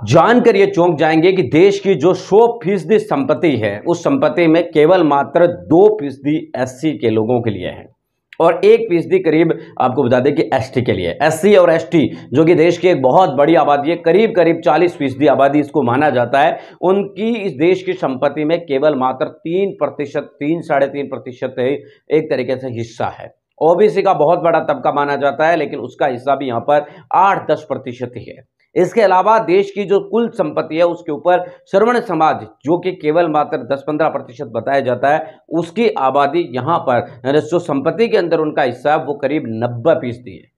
जानकर ये चौंक जाएंगे कि देश की जो 100% संपत्ति है, उस संपत्ति में केवल मात्र 2% एससी के लोगों के लिए है और 1% करीब आपको बता दें कि एसटी के लिए। एससी और एसटी जो कि देश की एक बहुत बड़ी आबादी है, करीब करीब 40% आबादी इसको माना जाता है, उनकी इस देश की संपत्ति में केवल मात्र 3%, 3-3.5% एक तरीके से हिस्सा है। ओबीसी का बहुत बड़ा तबका माना जाता है, लेकिन उसका हिस्सा भी यहां पर 8-10% ही है। इसके अलावा देश की जो कुल संपत्ति है उसके ऊपर श्रमण समाज जो कि केवल मात्र 10-15% बताया जाता है, उसकी आबादी यहां पर जो संपत्ति के अंदर उनका हिस्सा है वो करीब 90% है।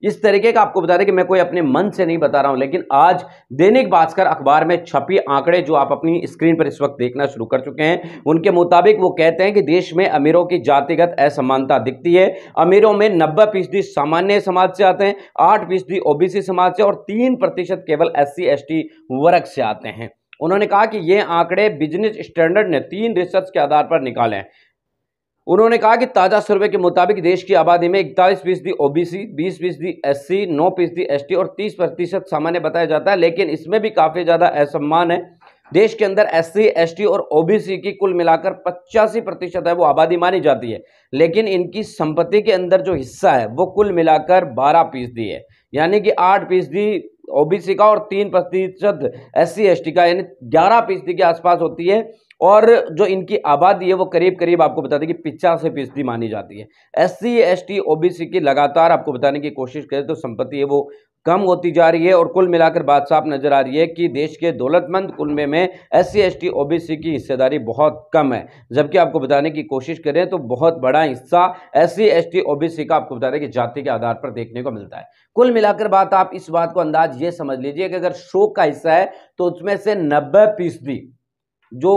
इस तरीके का आपको बता दें कि मैं कोई अपने मन से नहीं बता रहा हूं, लेकिन आज दैनिक भास्कर अखबार में छपी आंकड़े जो आप अपनी स्क्रीन पर इस वक्त देखना शुरू कर चुके हैं, उनके मुताबिक वो कहते हैं कि देश में अमीरों की जातिगत असमानता दिखती है। अमीरों में 90% सामान्य समाज से आते हैं, 8% ओबीसी समाज से और 3% केवल एससी एसटी वर्ग से आते हैं। उन्होंने कहा कि ये आंकड़े बिजनेस स्टैंडर्ड ने 3 रिसर्च के आधार पर निकाले हैं। उन्होंने कहा कि ताजा सर्वे के मुताबिक देश की आबादी में 41% ओबीसी, 20% एससी, 9% एसटी और 30% सामान्य बताया जाता है, लेकिन इसमें भी काफी ज्यादा असमान है। देश के अंदर एससी, एसटी और ओबीसी की कुल मिलाकर 85% है वो आबादी मानी जाती है, लेकिन इनकी संपत्ति के अंदर जो हिस्सा है वो कुल मिलाकर 12% है, यानी कि 8% ओबीसी का और 3% एससी एसटी का, यानी 11% के आसपास होती है। और जो इनकी आबादी है वो करीब करीब आपको बता दें कि 85% मानी जाती है। एससी एसटी ओबीसी की लगातार आपको बताने की कोशिश करें तो संपत्ति है वो कम होती जा रही है और कुल मिलाकर बात साफ नजर आ रही है कि देश के दौलतमंद कुनबे में एससी एसटी ओबीसी की हिस्सेदारी बहुत कम है, जबकि आपको बताने की कोशिश करें तो बहुत बड़ा हिस्सा एससी एसटी ओबीसी का आपको बता दें कि जाति के आधार पर देखने को मिलता है। कुल मिलाकर बात आप इस बात को अंदाज ये समझ लीजिए कि अगर 100 का हिस्सा है तो उसमें से 90% जो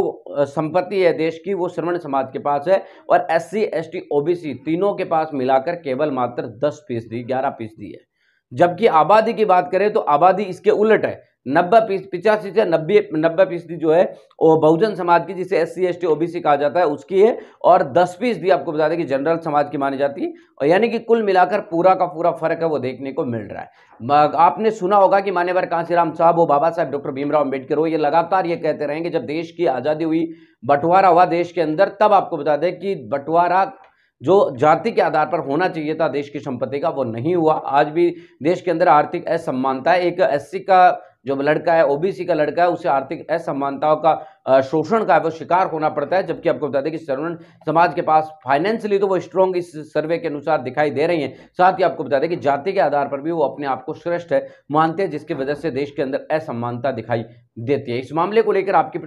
संपत्ति है देश की वो श्रमण समाज के पास है और एससी एसटी ओबीसी तीनों के पास मिलाकर केवल मात्र 10%, 11% है। जबकि आबादी की बात करें तो आबादी इसके उलट है, 85 से 90% जो है वो बहुजन समाज की, जिसे एससी एसटी ओबीसी कहा जाता है, उसकी है और 10% आपको बता दें कि जनरल समाज की मानी जाती है। और यानी कि कुल मिलाकर पूरा का पूरा फर्क है वो देखने को मिल रहा है। आपने सुना होगा कि मान्यवर कांशीराम साहब हो, बाबा साहब डॉक्टर भीमराव अंबेडकर हो, ये लगातार ये कहते रहेंगे जब देश की आज़ादी हुई, बंटवारा हुआ देश के अंदर, तब आपको बता दें कि बंटवारा जो जाति के आधार पर होना चाहिए था देश की संपत्ति का वो नहीं हुआ। आज भी देश के अंदर आर्थिक असमानता है। एक एससी का जो लड़का है, ओबीसी का लड़का है, उसे आर्थिक असमानताओं का शोषण का वो शिकार होना पड़ता है, जबकि आपको बता दें कि श्रमण समाज के पास फाइनेंशियली तो वो स्ट्रॉन्ग इस सर्वे के अनुसार दिखाई दे रही हैं। साथ ही आपको बता दें कि जाति के आधार पर भी वो अपने आप को श्रेष्ठ है मानते हैं, जिसकी वजह से देश के अंदर असमानता दिखाई देती है। इस मामले को लेकर आपकी